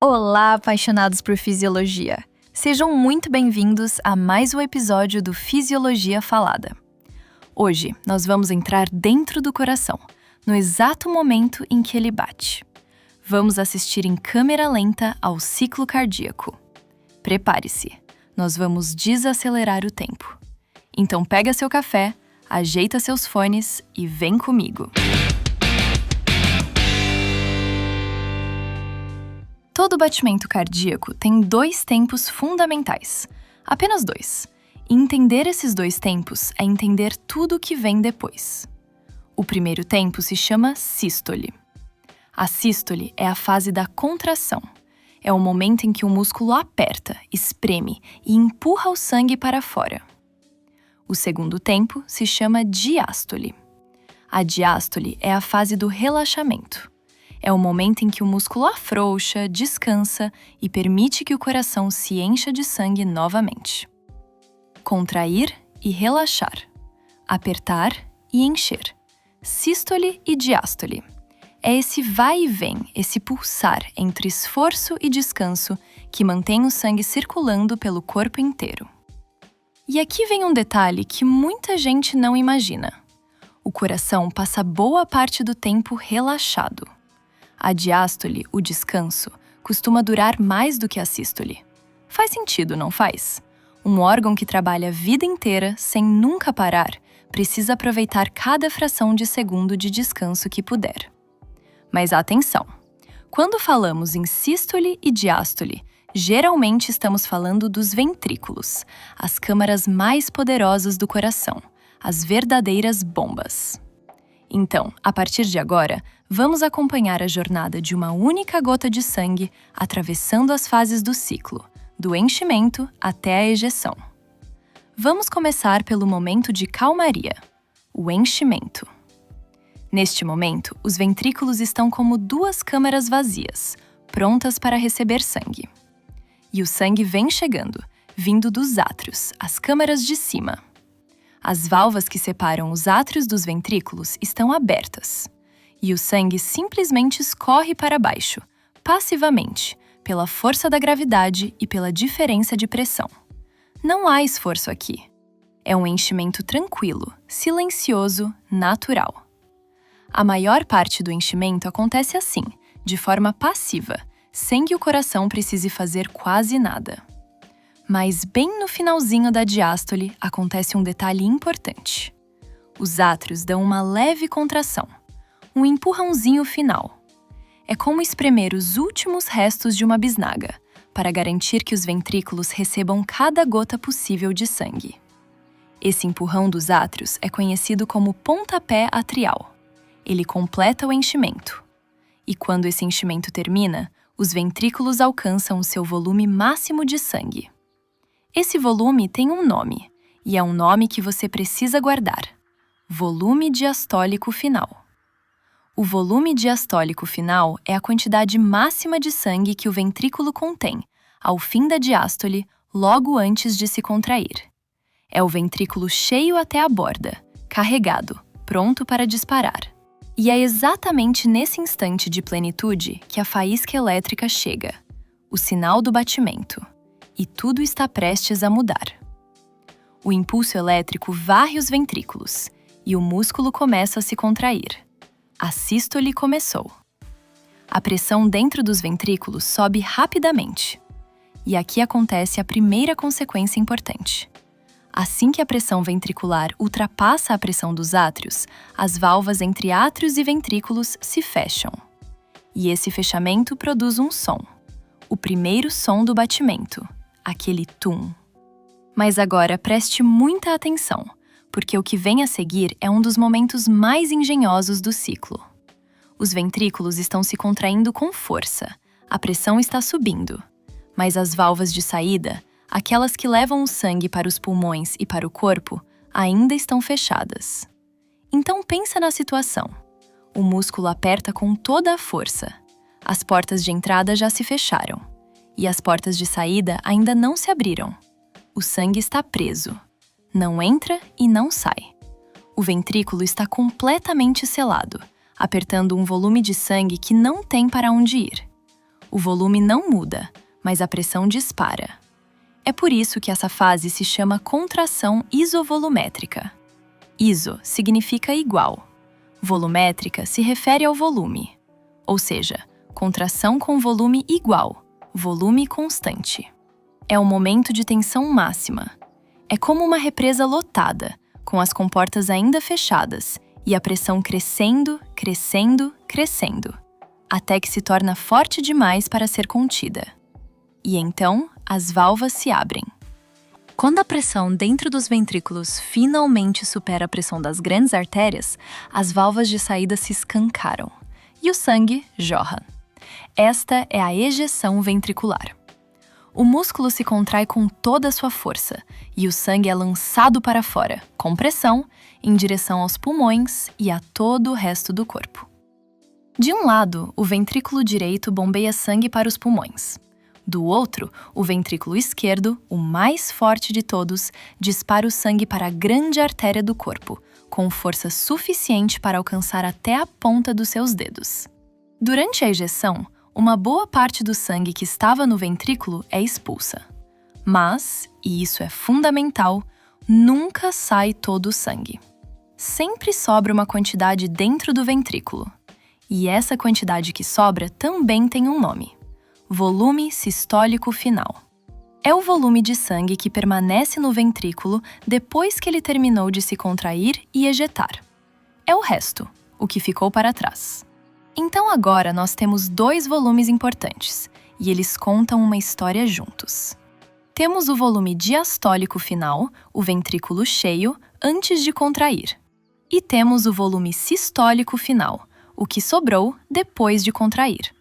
Olá, apaixonados por fisiologia! Sejam muito bem-vindos a mais um episódio do Fisiologia Falada. Hoje, nós vamos entrar dentro do coração, no exato momento em que ele bate. Vamos assistir em câmera lenta ao ciclo cardíaco. Prepare-se, nós vamos desacelerar o tempo. Então pega seu café, ajeita seus fones e vem comigo. Todo batimento cardíaco tem dois tempos fundamentais, apenas dois. E entender esses dois tempos é entender tudo o que vem depois. O primeiro tempo se chama sístole. A sístole é a fase da contração. É o momento em que o músculo aperta, espreme e empurra o sangue para fora. O segundo tempo se chama diástole. A diástole é a fase do relaxamento. É o momento em que o músculo afrouxa, descansa e permite que o coração se encha de sangue novamente. Contrair e relaxar. Apertar e encher. Sístole e diástole. É esse vai e vem, esse pulsar entre esforço e descanso que mantém o sangue circulando pelo corpo inteiro. E aqui vem um detalhe que muita gente não imagina. O coração passa boa parte do tempo relaxado. A diástole, o descanso, costuma durar mais do que a sístole. Faz sentido, não faz? Um órgão que trabalha a vida inteira, sem nunca parar, precisa aproveitar cada fração de segundo de descanso que puder. Mas atenção! Quando falamos em sístole e diástole, geralmente estamos falando dos ventrículos, as câmaras mais poderosas do coração, as verdadeiras bombas. Então, a partir de agora, vamos acompanhar a jornada de uma única gota de sangue atravessando as fases do ciclo, do enchimento até a ejeção. Vamos começar pelo momento de calmaria, o enchimento. Neste momento, os ventrículos estão como duas câmaras vazias, prontas para receber sangue. E o sangue vem chegando, vindo dos átrios, as câmaras de cima. As válvulas que separam os átrios dos ventrículos estão abertas. E o sangue simplesmente escorre para baixo, passivamente, pela força da gravidade e pela diferença de pressão. Não há esforço aqui. É um enchimento tranquilo, silencioso, natural. A maior parte do enchimento acontece assim, de forma passiva, sem que o coração precise fazer quase nada. Mas bem no finalzinho da diástole acontece um detalhe importante. Os átrios dão uma leve contração, um empurrãozinho final. É como espremer os últimos restos de uma bisnaga, para garantir que os ventrículos recebam cada gota possível de sangue. Esse empurrão dos átrios é conhecido como pontapé atrial. Ele completa o enchimento. E quando esse enchimento termina, os ventrículos alcançam o seu volume máximo de sangue. Esse volume tem um nome, e é um nome que você precisa guardar: volume diastólico final. O volume diastólico final é a quantidade máxima de sangue que o ventrículo contém, ao fim da diástole, logo antes de se contrair. É o ventrículo cheio até a borda, carregado, pronto para disparar. E é exatamente nesse instante de plenitude que a faísca elétrica chega, o sinal do batimento. E tudo está prestes a mudar. O impulso elétrico varre os ventrículos e o músculo começa a se contrair. A sístole começou. A pressão dentro dos ventrículos sobe rapidamente. E aqui acontece a primeira consequência importante. Assim que a pressão ventricular ultrapassa a pressão dos átrios, as válvulas entre átrios e ventrículos se fecham. E esse fechamento produz um som. O primeiro som do batimento. Aquele tum. Mas agora preste muita atenção, porque o que vem a seguir é um dos momentos mais engenhosos do ciclo. Os ventrículos estão se contraindo com força, a pressão está subindo, mas as válvulas de saída, aquelas que levam o sangue para os pulmões e para o corpo, ainda estão fechadas. Então pensa na situação. O músculo aperta com toda a força. As portas de entrada já se fecharam. E as portas de saída ainda não se abriram. O sangue está preso. Não entra e não sai. O ventrículo está completamente selado, apertando um volume de sangue que não tem para onde ir. O volume não muda, mas a pressão dispara. É por isso que essa fase se chama contração isovolumétrica. Iso significa igual. Volumétrica se refere ao volume, ou seja, contração com volume igual, volume constante. É um momento de tensão máxima. É como uma represa lotada, com as comportas ainda fechadas, e a pressão crescendo, crescendo, crescendo, até que se torna forte demais para ser contida. E então, as válvulas se abrem. Quando a pressão dentro dos ventrículos finalmente supera a pressão das grandes artérias, as válvulas de saída se escancaram e o sangue jorra. Esta é a ejeção ventricular. O músculo se contrai com toda a sua força e o sangue é lançado para fora, com pressão, em direção aos pulmões e a todo o resto do corpo. De um lado, o ventrículo direito bombeia sangue para os pulmões. Do outro, o ventrículo esquerdo, o mais forte de todos, dispara o sangue para a grande artéria do corpo, com força suficiente para alcançar até a ponta dos seus dedos. Durante a ejeção, uma boa parte do sangue que estava no ventrículo é expulsa. Mas, e isso é fundamental, nunca sai todo o sangue. Sempre sobra uma quantidade dentro do ventrículo. E essa quantidade que sobra também tem um nome: volume sistólico final. É o volume de sangue que permanece no ventrículo depois que ele terminou de se contrair e ejetar. É o resto, o que ficou para trás. Então agora nós temos dois volumes importantes, e eles contam uma história juntos. Temos o volume diastólico final, o ventrículo cheio, antes de contrair. E temos o volume sistólico final, o que sobrou depois de contrair.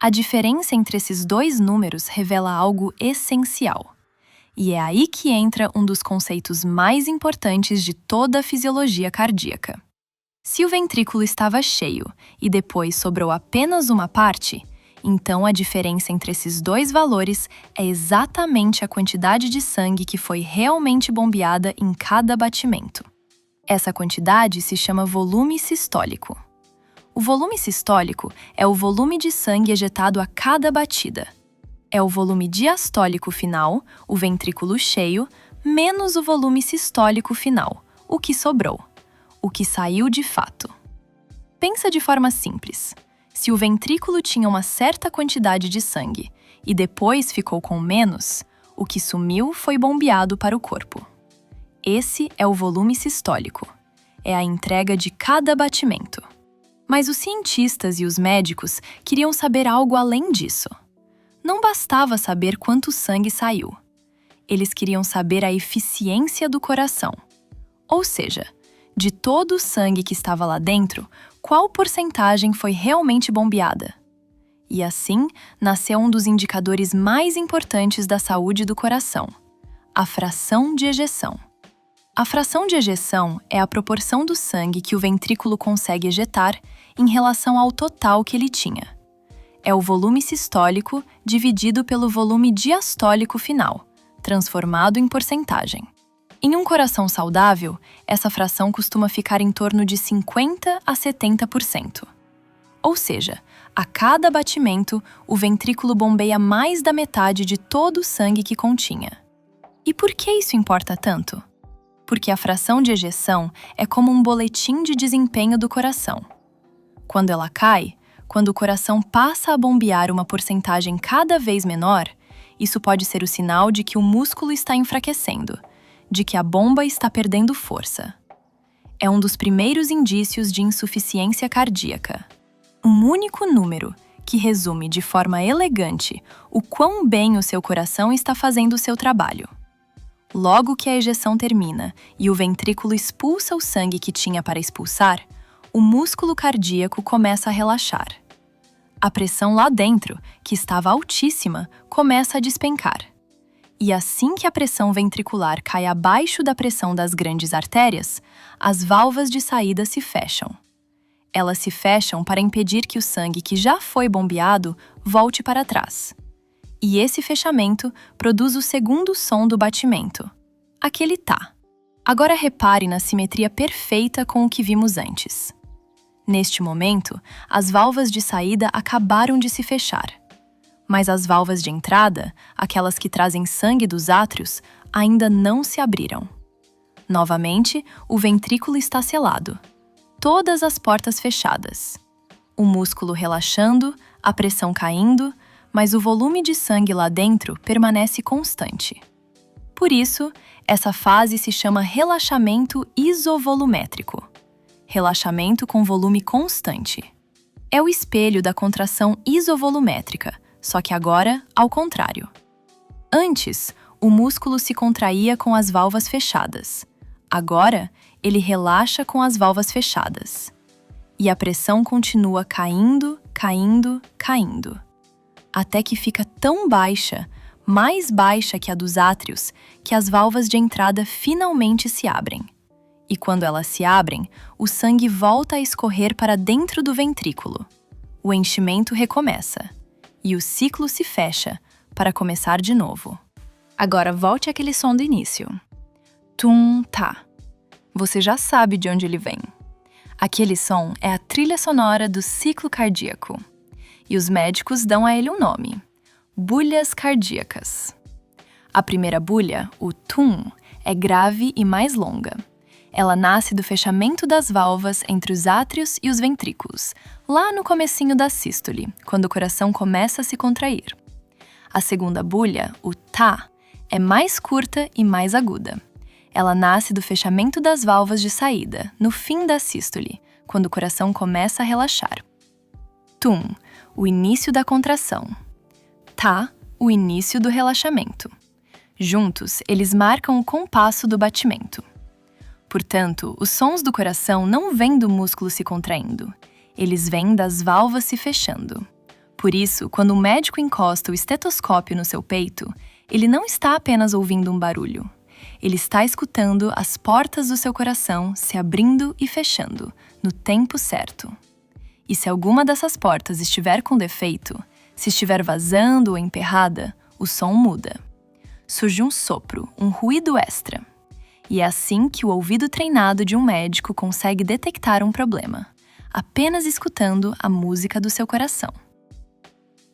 A diferença entre esses dois números revela algo essencial. E é aí que entra um dos conceitos mais importantes de toda a fisiologia cardíaca. Se o ventrículo estava cheio e depois sobrou apenas uma parte, então a diferença entre esses dois valores é exatamente a quantidade de sangue que foi realmente bombeada em cada batimento. Essa quantidade se chama volume sistólico. O volume sistólico é o volume de sangue ejetado a cada batida. É o volume diastólico final, o ventrículo cheio, menos o volume sistólico final, o que sobrou, o que saiu de fato. Pensa de forma simples. Se o ventrículo tinha uma certa quantidade de sangue e depois ficou com menos, o que sumiu foi bombeado para o corpo. Esse é o volume sistólico. É a entrega de cada batimento. Mas os cientistas e os médicos queriam saber algo além disso. Não bastava saber quanto sangue saiu. Eles queriam saber a eficiência do coração. Ou seja, de todo o sangue que estava lá dentro, qual porcentagem foi realmente bombeada? E assim, nasceu um dos indicadores mais importantes da saúde do coração: a fração de ejeção. A fração de ejeção é a proporção do sangue que o ventrículo consegue ejetar em relação ao total que ele tinha. É o volume sistólico dividido pelo volume diastólico final, transformado em porcentagem. Em um coração saudável, essa fração costuma ficar em torno de 50% a 70%. Ou seja, a cada batimento, o ventrículo bombeia mais da metade de todo o sangue que continha. E por que isso importa tanto? Porque a fração de ejeção é como um boletim de desempenho do coração. Quando ela cai, quando o coração passa a bombear uma porcentagem cada vez menor, isso pode ser o sinal de que o músculo está enfraquecendo, de que a bomba está perdendo força. É um dos primeiros indícios de insuficiência cardíaca. Um único número que resume de forma elegante o quão bem o seu coração está fazendo o seu trabalho. Logo que a ejeção termina e o ventrículo expulsa o sangue que tinha para expulsar, o músculo cardíaco começa a relaxar. A pressão lá dentro, que estava altíssima, começa a despencar. E assim que a pressão ventricular cai abaixo da pressão das grandes artérias, as válvulas de saída se fecham. Elas se fecham para impedir que o sangue que já foi bombeado volte para trás. E esse fechamento produz o segundo som do batimento, aquele tá. Agora repare na simetria perfeita com o que vimos antes. Neste momento, as válvulas de saída acabaram de se fechar. Mas as válvulas de entrada, aquelas que trazem sangue dos átrios, ainda não se abriram. Novamente, o ventrículo está selado. Todas as portas fechadas. O músculo relaxando, a pressão caindo, mas o volume de sangue lá dentro permanece constante. Por isso, essa fase se chama relaxamento isovolumétrico. Relaxamento com volume constante. É o espelho da contração isovolumétrica, só que agora ao contrário. Antes, o músculo se contraía com as válvulas fechadas. Agora, ele relaxa com as válvulas fechadas. E a pressão continua caindo, caindo, caindo. Até que fica tão baixa, mais baixa que a dos átrios, que as válvulas de entrada finalmente se abrem. E quando elas se abrem, o sangue volta a escorrer para dentro do ventrículo. O enchimento recomeça. E o ciclo se fecha, para começar de novo. Agora volte àquele som do início. Tum-tá. Você já sabe de onde ele vem. Aquele som é a trilha sonora do ciclo cardíaco. E os médicos dão a ele um nome: bulhas cardíacas. A primeira bulha, o tum, é grave e mais longa. Ela nasce do fechamento das válvulas entre os átrios e os ventrículos, lá no comecinho da sístole, quando o coração começa a se contrair. A segunda bulha, o tá, é mais curta e mais aguda. Ela nasce do fechamento das válvulas de saída, no fim da sístole, quando o coração começa a relaxar. Tum, o início da contração. Tá, o início do relaxamento. Juntos, eles marcam o compasso do batimento. Portanto, os sons do coração não vêm do músculo se contraindo. Eles vêm das válvulas se fechando. Por isso, quando o médico encosta o estetoscópio no seu peito, ele não está apenas ouvindo um barulho. Ele está escutando as portas do seu coração se abrindo e fechando, no tempo certo. E se alguma dessas portas estiver com defeito, se estiver vazando ou emperrada, o som muda. Surge um sopro, um ruído extra. E é assim que o ouvido treinado de um médico consegue detectar um problema, apenas escutando a música do seu coração.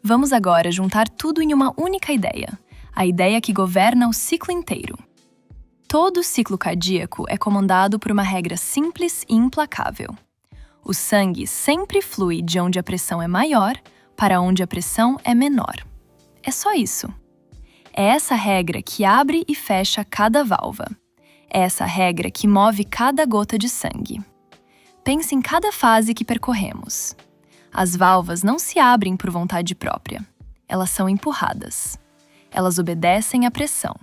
Vamos agora juntar tudo em uma única ideia, a ideia que governa o ciclo inteiro. Todo ciclo cardíaco é comandado por uma regra simples e implacável. O sangue sempre flui de onde a pressão é maior para onde a pressão é menor. É só isso. É essa regra que abre e fecha cada válvula. É essa regra que move cada gota de sangue. Pense em cada fase que percorremos. As válvulas não se abrem por vontade própria. Elas são empurradas. Elas obedecem à pressão.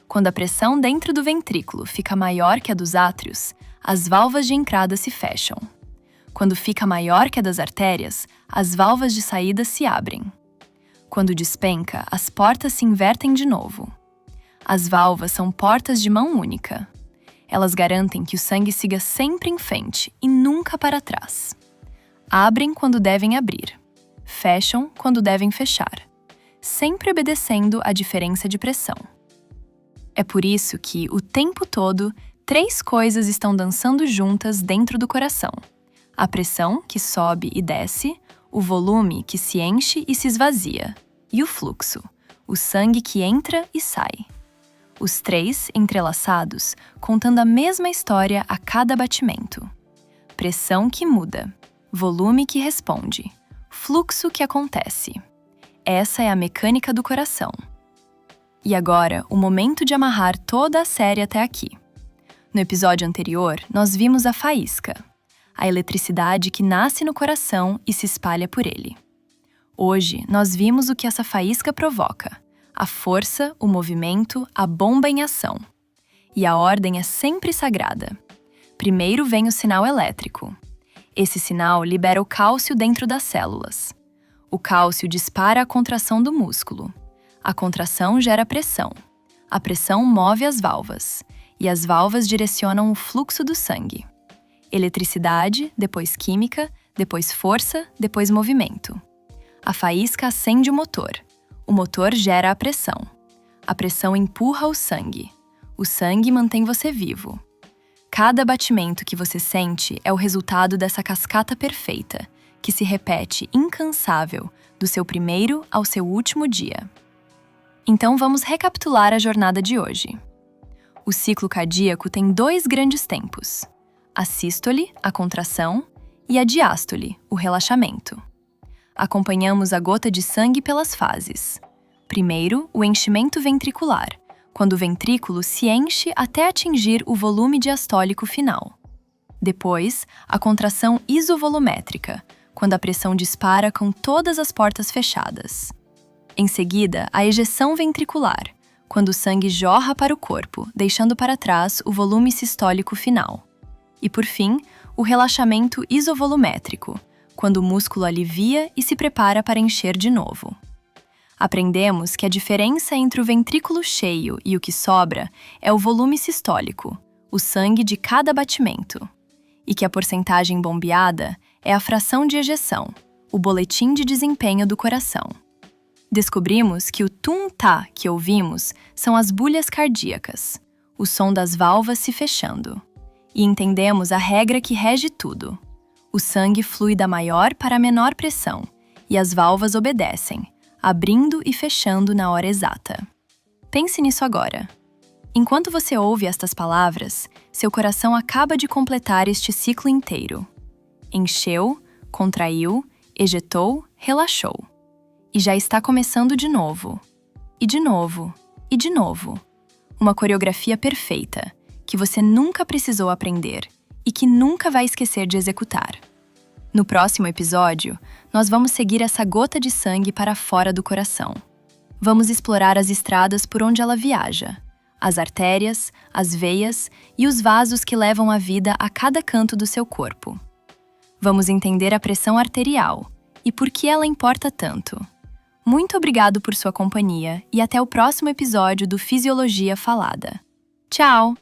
Quando a pressão dentro do ventrículo fica maior que a dos átrios, as válvulas de entrada se fecham. Quando fica maior que a das artérias, as válvulas de saída se abrem. Quando despenca, as portas se invertem de novo. As válvulas são portas de mão única. Elas garantem que o sangue siga sempre em frente e nunca para trás. Abrem quando devem abrir. Fecham quando devem fechar. Sempre obedecendo à diferença de pressão. É por isso que, o tempo todo, 3 coisas estão dançando juntas dentro do coração. A pressão, que sobe e desce, o volume, que se enche e se esvazia, e o fluxo, o sangue que entra e sai. Os 3 entrelaçados, contando a mesma história a cada batimento. Pressão que muda, volume que responde, fluxo que acontece. Essa é a mecânica do coração. E agora, o momento de amarrar toda a série até aqui. No episódio anterior, nós vimos a faísca, a eletricidade que nasce no coração e se espalha por ele. Hoje, nós vimos o que essa faísca provoca: a força, o movimento, a bomba em ação. E a ordem é sempre sagrada. Primeiro vem o sinal elétrico. Esse sinal libera o cálcio dentro das células. O cálcio dispara a contração do músculo. A contração gera pressão. A pressão move as válvulas. E as válvulas direcionam o fluxo do sangue. Eletricidade, depois química, depois força, depois movimento. A faísca acende o motor. O motor gera a pressão. A pressão empurra o sangue. O sangue mantém você vivo. Cada batimento que você sente é o resultado dessa cascata perfeita, que se repete incansável, do seu primeiro ao seu último dia. Então vamos recapitular a jornada de hoje. O ciclo cardíaco tem 2 grandes tempos: a sístole, a contração, e a diástole, o relaxamento. Acompanhamos a gota de sangue pelas fases. Primeiro, o enchimento ventricular, quando o ventrículo se enche até atingir o volume diastólico final. Depois, a contração isovolumétrica, quando a pressão dispara com todas as portas fechadas. Em seguida, a ejeção ventricular, quando o sangue jorra para o corpo, deixando para trás o volume sistólico final. E por fim, o relaxamento isovolumétrico, quando o músculo alivia e se prepara para encher de novo. Aprendemos que a diferença entre o ventrículo cheio e o que sobra é o volume sistólico, o sangue de cada batimento, e que a porcentagem bombeada é a fração de ejeção, o boletim de desempenho do coração. Descobrimos que o tum-tá que ouvimos são as bulhas cardíacas, o som das válvulas se fechando. E entendemos a regra que rege tudo. O sangue flui da maior para a menor pressão, e as válvulas obedecem, abrindo e fechando na hora exata. Pense nisso agora. Enquanto você ouve estas palavras, seu coração acaba de completar este ciclo inteiro. Encheu, contraiu, ejetou, relaxou. E já está começando de novo. E de novo. E de novo. Uma coreografia perfeita, que você nunca precisou aprender e que nunca vai esquecer de executar. No próximo episódio, nós vamos seguir essa gota de sangue para fora do coração. Vamos explorar as estradas por onde ela viaja, as artérias, as veias e os vasos que levam a vida a cada canto do seu corpo. Vamos entender a pressão arterial e por que ela importa tanto. Muito obrigado por sua companhia e até o próximo episódio do Fisiologia Falada. Tchau!